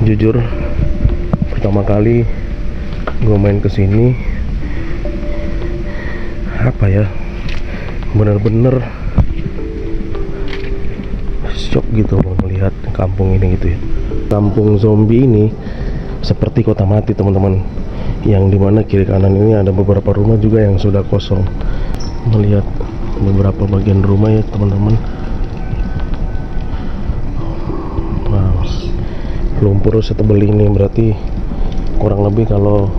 Jujur, pertama kali gue main kesini, apa ya, bener-bener shock gitu melihat kampung ini gitu ya. Kampung zombie ini seperti kota mati teman-teman, yang dimana kiri kanan ini ada beberapa rumah juga yang sudah kosong. Melihat beberapa bagian rumah ya teman-teman. Wow, lumpur setebal ini berarti kurang lebih kalau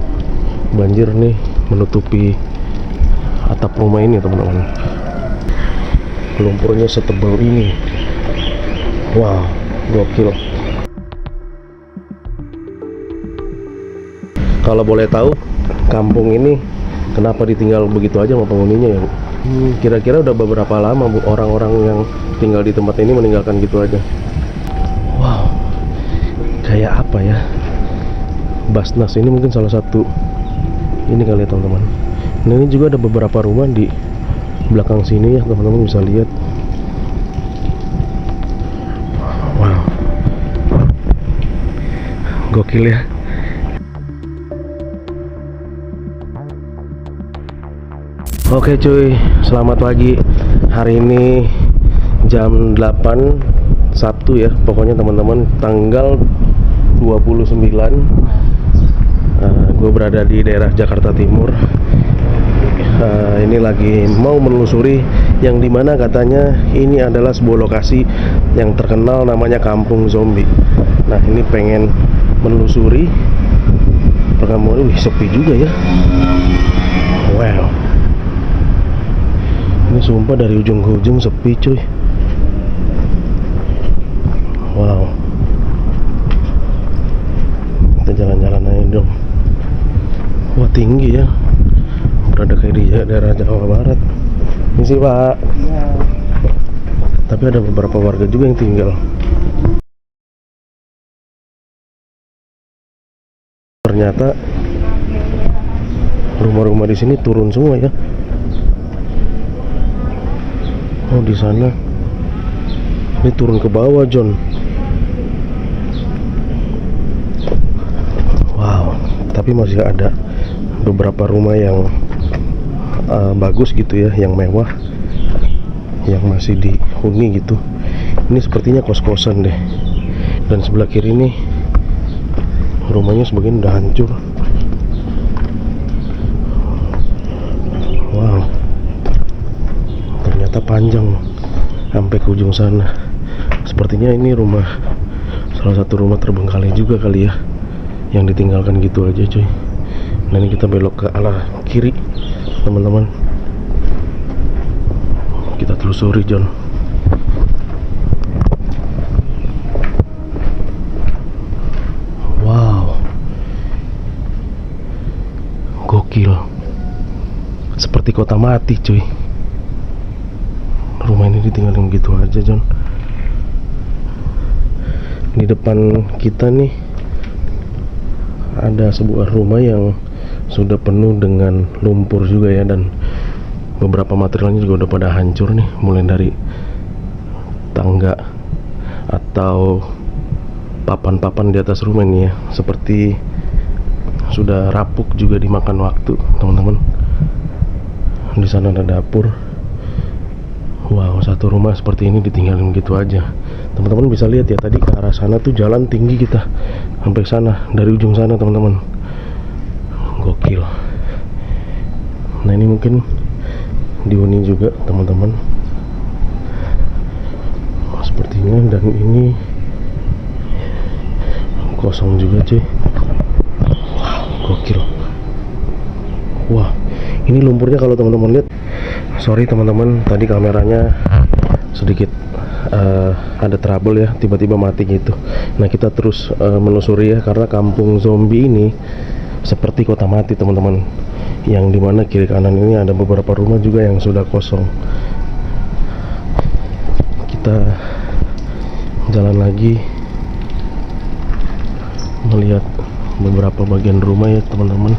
banjir nih menutupi atap rumah ini teman-teman. Lumpurnya setebal ini. Wow, gokil. Kalau boleh tahu, kampung ini kenapa ditinggal begitu aja sama penghuninya ya Bu? Kira-kira udah beberapa lama Bu orang-orang yang tinggal di tempat ini meninggalkan gitu aja? Wow, kayak apa ya? Basnas ini mungkin salah satu ini kali ya teman-teman. Nah ini juga ada beberapa rumah di belakang sini ya teman-teman, bisa lihat. Wow, gokil ya. Oke cuy, selamat pagi. Hari ini jam 8 Sabtu ya, pokoknya teman-teman, tanggal 29. Gue berada di daerah Jakarta Timur. Ini lagi mau menelusuri yang dimana katanya ini adalah sebuah lokasi yang terkenal namanya Kampung Zombie. Nah ini pengen menelusuri perkampungan. Wih, sepi juga ya. Wow, ini sumpah dari ujung ke ujung sepi cuy. Wow, kita jalan-jalan aja dong. Wah tinggi ya, berada kayak di daerah Jawa Barat. Ini sih Pak ya. Tapi ada beberapa warga juga yang tinggal. Ternyata rumah-rumah di sini turun semua ya. Oh di sana, ini turun ke bawah John. Wow, tapi masih ada beberapa rumah yang bagus gitu ya, yang mewah, yang masih dihuni gitu. Ini sepertinya kos-kosan deh. Dan sebelah kiri nih rumahnya sebagian udah hancur. Wow, ternyata panjang sampai ke ujung sana. Sepertinya ini rumah, salah satu rumah terbengkalai juga kali ya, yang ditinggalkan gitu aja cuy. Nah ini kita belok ke arah kiri teman-teman, kita telusuri John. Wow, gokil, seperti kota mati cuy. Rumah ini ditinggalin gitu aja John. Di depan kita nih ada sebuah rumah yang sudah penuh dengan lumpur juga ya, dan beberapa materialnya juga udah pada hancur nih, mulai dari tangga atau papan-papan di atas rumah ini ya, seperti sudah rapuk juga dimakan waktu teman-teman. Di sana ada dapur. Wow, satu rumah seperti ini ditinggalin gitu aja. Teman-teman bisa lihat ya, tadi ke arah sana tuh jalan tinggi kita sampai sana, dari ujung sana teman-teman. Gokil. Nah ini mungkin dihuni juga teman-teman, sepertinya. Dan ini kosong juga cuy. Wow, gokil. Wah, ini lumpurnya kalau teman-teman lihat, sorry teman-teman, tadi kameranya sedikit ada trouble ya, tiba-tiba mati gitu. Nah kita terus menelusuri ya, karena kampung zombie ini seperti kota mati teman-teman, yang dimana kiri kanan ini ada beberapa rumah juga yang sudah kosong. Kita jalan lagi melihat beberapa bagian rumah ya teman-teman.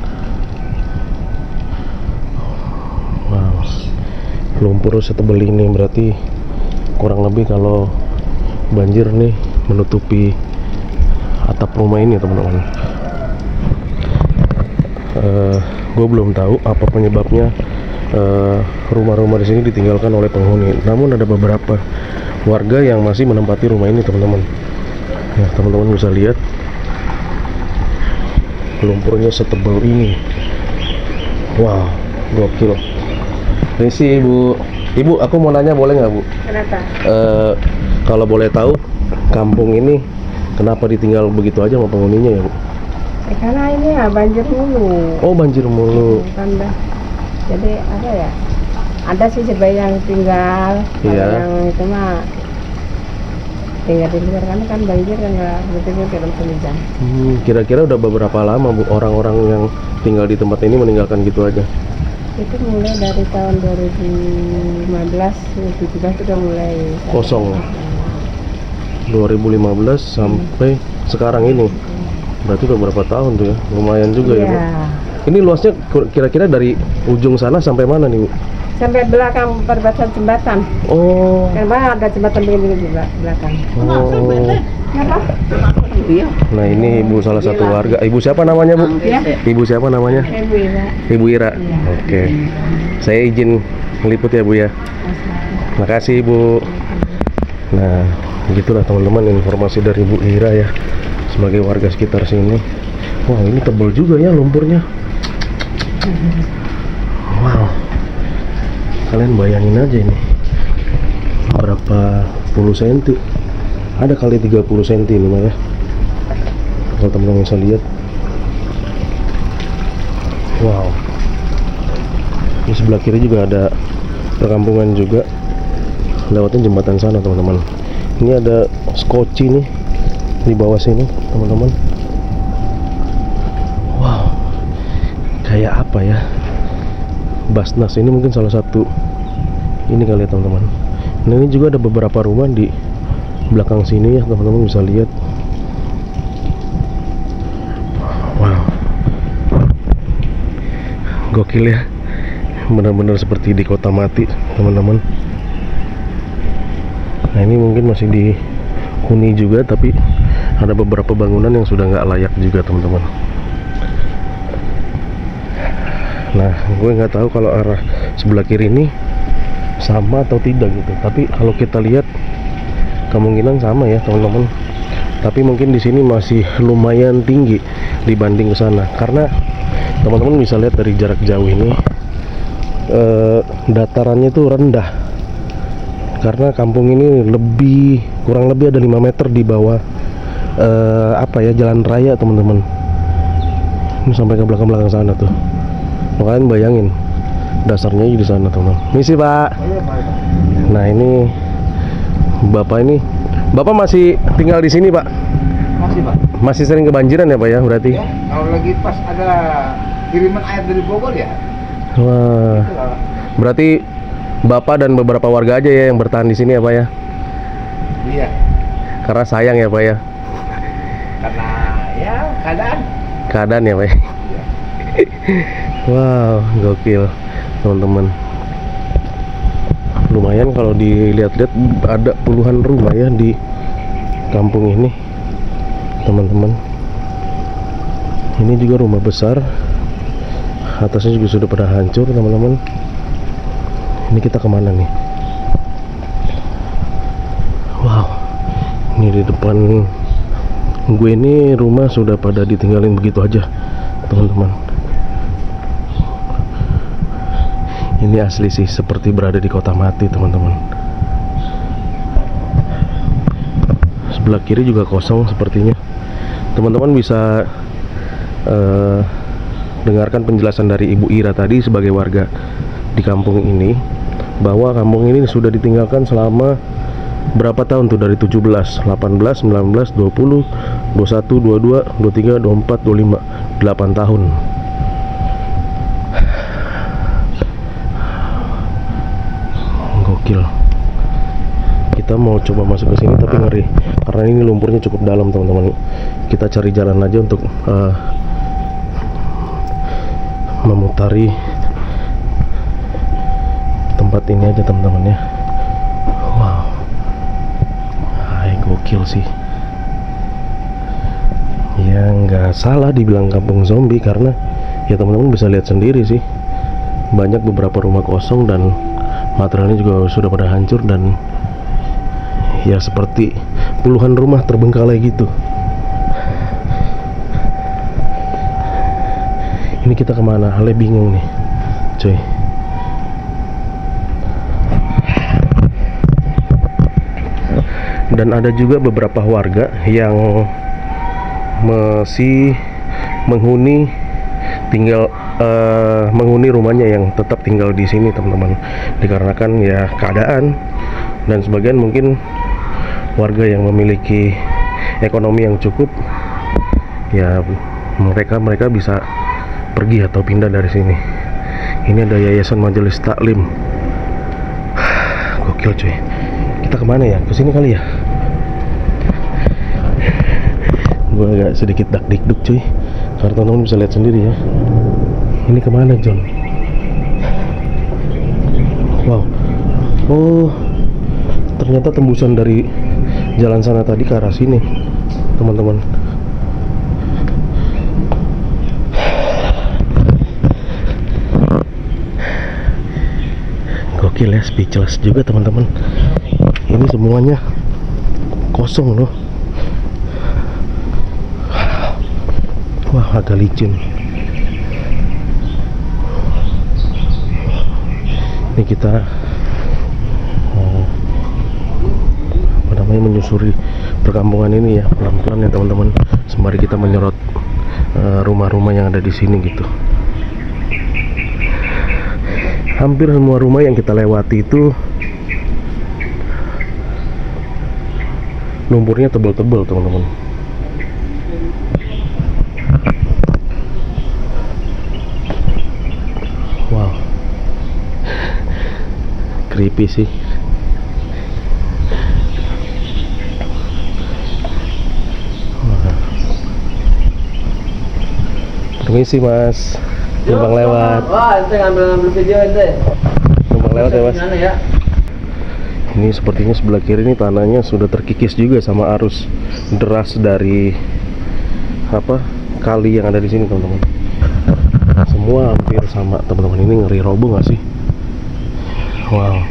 Wow, lumpur setebal ini berarti kurang lebih kalau banjir nih menutupi atap rumah ini teman-teman. Gue belum tahu apa penyebabnya rumah-rumah di sini ditinggalkan oleh penghuni. Namun ada beberapa warga yang masih menempati rumah ini teman-teman. Ya, teman-teman bisa lihat lumpurnya setebal ini. Wow, gokil. Permisi ibu. Ibu, aku mau nanya boleh nggak bu? Kenapa? Kalau boleh tahu, kampung ini kenapa ditinggal begitu aja sama penghuninya ya bu? Karena ini ya banjir mulu. Oh banjir mulu. Kan dah. Jadi apa ya? Ada sih sebaik yang tinggal. Iya. Kalau yang itu mah tinggal di luar kan banjir kan nggak betul-betul dalam sejam. Kira-kira udah beberapa lama bu orang-orang yang tinggal di tempat ini meninggalkan gitu aja? Itu mulai dari tahun 2015, 2017 udah mulai Kosong. 2015 sampai sekarang ini. Berarti udah berapa tahun tuh ya? Lumayan juga ya bu. Ini luasnya kira-kira dari ujung sana sampai mana nih bu? Sampai belakang perbatasan jembatan. Oh. Karena ada jembatan begini di belakang. Oh. Kenapa? Iya. Nah ini ibu salah satu warga. Ibu siapa namanya bu? Ya. Ibu siapa namanya? Ibu ya. Ibu Ira. Oke. Saya izin meliput ya bu ya. Makasih ibu. Nah begitulah teman-teman informasi dari Bu Ira ya, sebagai warga sekitar sini. Wah ini tebal juga ya lumpurnya. Wow. Kalian bayangin aja ini berapa puluh senti. Ada kali 30 cm ini mah ya. Kalau teman-teman bisa lihat. Wow. Di sebelah kiri juga ada perkampungan juga. Lewatin jembatan sana teman-teman. Ini ada skoci nih di bawah sini teman-teman. Wow. Kayak apa ya? Basnas ini mungkin salah satu ini kali ya teman-teman. Nah ini juga ada beberapa rumah di belakang sini ya teman-teman bisa lihat. Wow, gokil ya, benar-benar seperti di kota mati teman-teman. Nah ini mungkin masih dihuni juga, tapi ada beberapa bangunan yang sudah nggak layak juga teman-teman. Nah gue nggak tahu kalau arah sebelah kiri ini sama atau tidak gitu, tapi kalau kita lihat kemungkinan sama ya teman-teman. Tapi mungkin di sini masih lumayan tinggi dibanding ke sana, karena teman-teman bisa lihat dari jarak jauh ini datarannya itu rendah, karena kampung ini kurang lebih ada 5 meter di bawah jalan raya teman-teman. Ini sampai ke belakang sana tuh. Makanya bayangin dasarnya di sana teman-teman. Misi pak. Nah ini Bapak masih tinggal di sini, Pak? Masih, Pak. Masih sering kebanjiran ya, Pak ya, berarti? Ya, kalau lagi pas ada kiriman air dari Bogor ya. Wah. Berarti Bapak dan beberapa warga aja ya yang bertahan di sini ya, Pak ya? Iya. Karena sayang ya, Pak ya? Karena ya keadaan Ya, Pak ya? Iya. Wow, gokil, teman-teman. Lumayan kalau dilihat-lihat ada puluhan rumah ya di kampung ini teman-teman. Ini juga rumah besar, atasnya juga sudah pada hancur teman-teman. Ini kita kemana nih? Wow, ini di depan gue ini rumah sudah pada ditinggalin begitu aja teman-teman. Ini asli sih seperti berada di kota mati teman-teman. Sebelah kiri juga kosong sepertinya. Teman-teman bisa dengarkan penjelasan dari Ibu Ira tadi sebagai warga di kampung ini, bahwa kampung ini sudah ditinggalkan selama berapa tahun tuh, dari 17, 18, 19, 20, 21, 22, 23, 24, 25, 8 tahun. Gokil. Kita mau coba masuk ke sini tapi ngeri karena ini lumpurnya cukup dalam teman-teman. Kita cari jalan aja untuk memutari tempat ini aja teman-teman ya. Wow, hai, gokil sih. Ya nggak salah dibilang kampung zombie, karena ya teman-teman bisa lihat sendiri sih, banyak beberapa rumah kosong dan materialnya juga sudah pada hancur, dan ya seperti puluhan rumah terbengkalai gitu. Ini kita kemana? Ale bingung nih cuy. Dan ada juga beberapa warga yang masih menghuni rumahnya, yang tetap tinggal di sini teman-teman, dikarenakan ya keadaan, dan sebagian mungkin warga yang memiliki ekonomi yang cukup, ya mereka bisa pergi atau pindah dari sini. Ini ada Yayasan Majelis Taklim. Gokil cuy. Kita kemana ya? Kesini kali ya? Gue agak sedikit dak-dikduk cuy, karena teman-teman bisa lihat sendiri ya. Ini kemana John? Wow. Oh, ternyata tembusan dari jalan sana tadi ke arah sini teman-teman. Gokil ya, speechless juga teman-teman. Ini semuanya kosong loh. Wah, agak licin. Ini kita menyusuri perkampungan ini ya, pelan-pelan ya teman-teman, sembari kita menyorot rumah-rumah yang ada di sini gitu. Hampir semua rumah yang kita lewati itu lumpurnya tebal-tebal teman-teman. Wow, creepy sih. Permisi mas, numpang lewat. Wah, ente ngambil video ente. Numpang lewat ya mas. Gimana ya? Ini sepertinya sebelah kiri ini tanahnya sudah terkikis juga sama arus deras dari kali yang ada di sini teman-teman. Semua hampir sama teman-teman. Ini ngeri roboh nggak sih? Wow.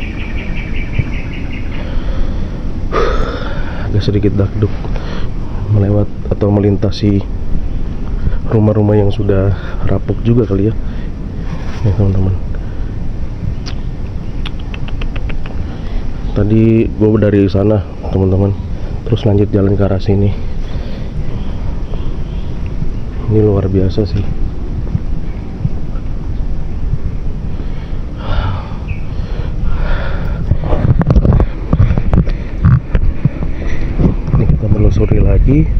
Agak sedikit dakduk melewat atau melintasi rumah-rumah yang sudah rapuk juga kali ya. Nih teman-teman. Tadi gue dari sana teman-teman, terus lanjut jalan ke arah sini. Ini luar biasa sih. Ini kita menelusuri lagi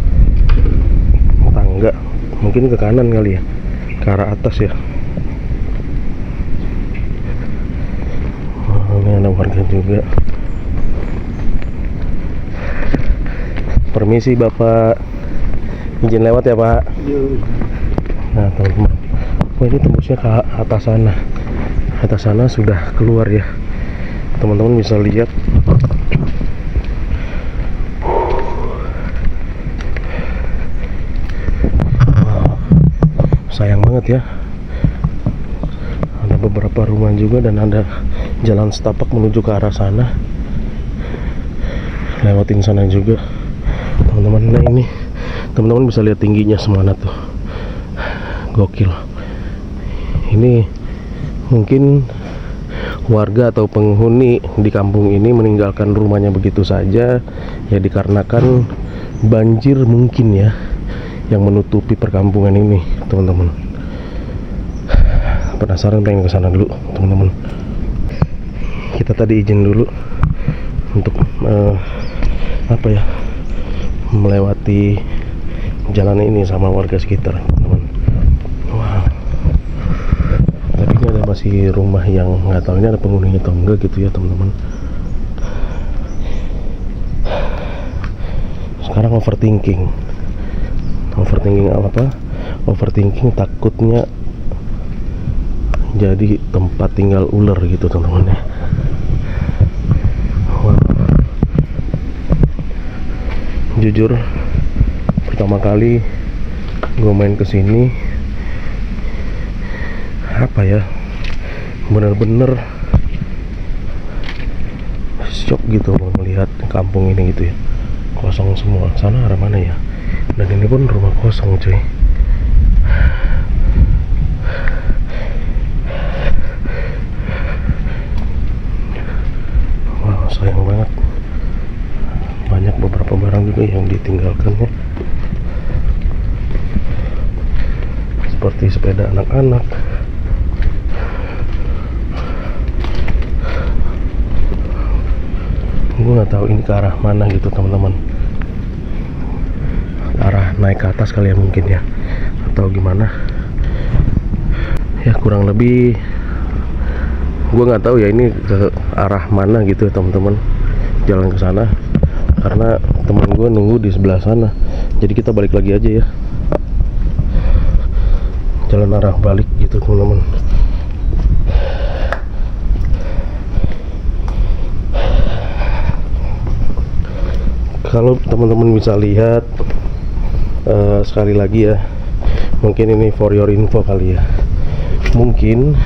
tangga, mungkin ke kanan kali ya, ke arah atas ya. Ini ada warga juga. Permisi Bapak, izin lewat ya Pak. Nah teman-teman, wah ini tembusnya ke atas sana. Atas sana sudah keluar ya. Teman-teman bisa lihat. Wow, sayang banget ya. Ada beberapa rumah juga dan ada jalan setapak menuju ke arah sana. Lewatin sana juga teman-teman. Nah ini teman-teman bisa lihat tingginya semana tuh, gokil. Ini mungkin warga atau penghuni di kampung ini meninggalkan rumahnya begitu saja ya, dikarenakan banjir mungkin ya yang menutupi perkampungan ini teman-teman. Penasaran, pengen kesana dulu teman-teman. Kita tadi izin dulu untuk melewati jalan ini sama warga sekitar teman-teman. Wow. Tapi ini ada masih rumah yang nggak tahu ini ada penghuninya atau enggak gitu ya teman-teman. Sekarang overthinking apa? Overthinking takutnya jadi tempat tinggal ular gitu teman-teman ya. Wow. Jujur pertama kali gue main kesini apa ya, bener-bener shock gitu melihat kampung ini gitu ya, kosong semua. Sana arah mana ya? Dan ini pun rumah kosong cuy. Wow, sayang banget. Banyak beberapa barang juga yang ditinggalkan ya, seperti sepeda anak-anak. Gue nggak tahu ini ke arah mana gitu teman-teman, arah naik ke atas kali ya mungkin ya, atau gimana ya, kurang lebih gue nggak tahu ya ini ke arah mana gitu ya teman-teman, jalan ke sana karena teman gue nunggu di sebelah sana. Jadi kita balik lagi aja ya, jalan arah balik gitu teman-teman. Kalau teman-teman bisa lihat sekali lagi ya, mungkin ini for your info kali ya, mungkin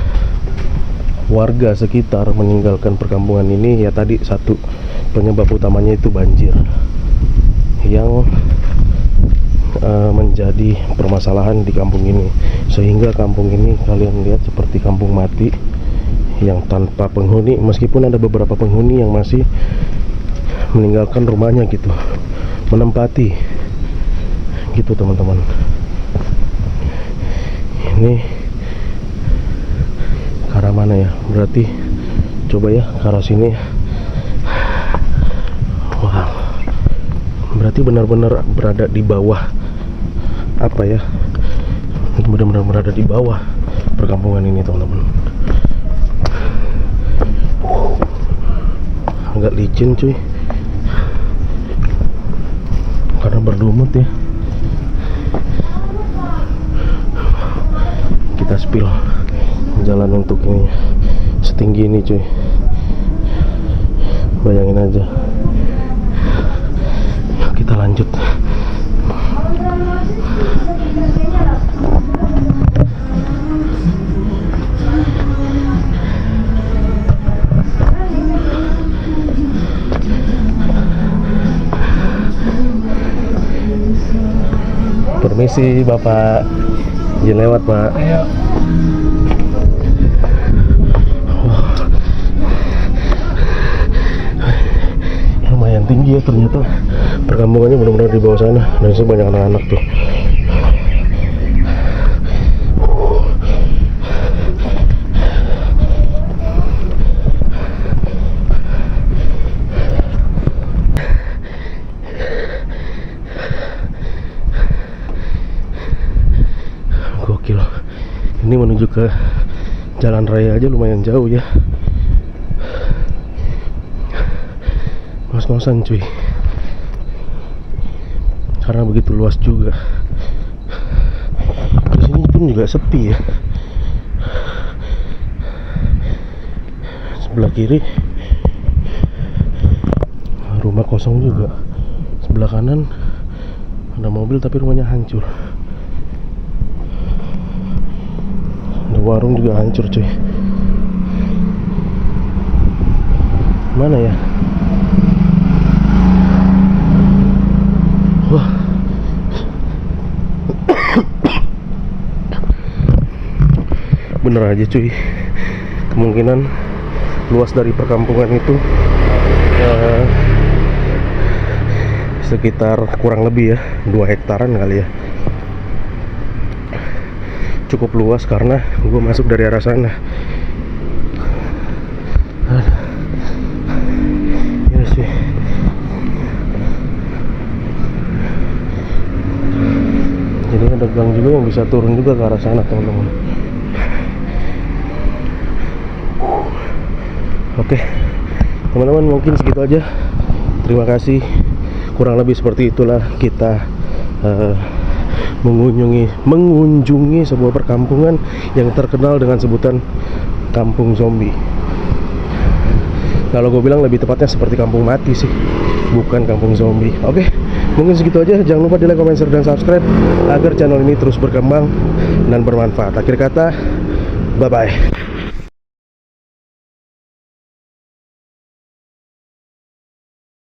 warga sekitar meninggalkan perkampungan ini ya, tadi satu penyebab utamanya itu banjir yang menjadi permasalahan di kampung ini, sehingga kampung ini kalian lihat seperti kampung mati yang tanpa penghuni, meskipun ada beberapa penghuni yang masih meninggalkan rumahnya gitu, menempati gitu teman-teman. Ini ke arah mana ya? Berarti coba ya ke arah sini. Wah, berarti benar-benar berada di bawah apa ya? Benar-benar berada di bawah perkampungan ini teman-teman. Agak licin cuy, karena berlumut ya. Kita spill jalan untuk ini setinggi ini cuy, bayangin aja. Kita lanjut. Permisi Bapak, izin lewat Pak. Ayo. Lumayan tinggi ya ternyata, perkampungannya benar-benar di bawah sana, dan itu banyak anak-anak tuh. Gokil, ini menuju ke jalan raya aja lumayan jauh ya, ngos-ngosan cuy, karena begitu luas juga. Terus ini pun juga sepi ya, sebelah kiri rumah kosong juga, sebelah kanan ada mobil tapi rumahnya hancur, ada warung juga hancur cuy. Mana ya? Wah, bener aja cuy, kemungkinan luas dari perkampungan itu sekitar kurang lebih ya 2 hektaran kali ya. Cukup luas karena gue masuk dari arah sana. Ya sih, jadi ada gang juga yang bisa turun juga ke arah sana teman-teman. Oke teman-teman, mungkin segitu aja. Terima kasih. Kurang lebih seperti itulah kita mengunjungi sebuah perkampungan yang terkenal dengan sebutan kampung zombie. Kalau gue bilang lebih tepatnya seperti kampung mati sih, bukan kampung zombie. Oke, Mungkin segitu aja. Jangan lupa di like, comment, share, dan subscribe agar channel ini terus berkembang dan bermanfaat. Akhir kata, bye bye.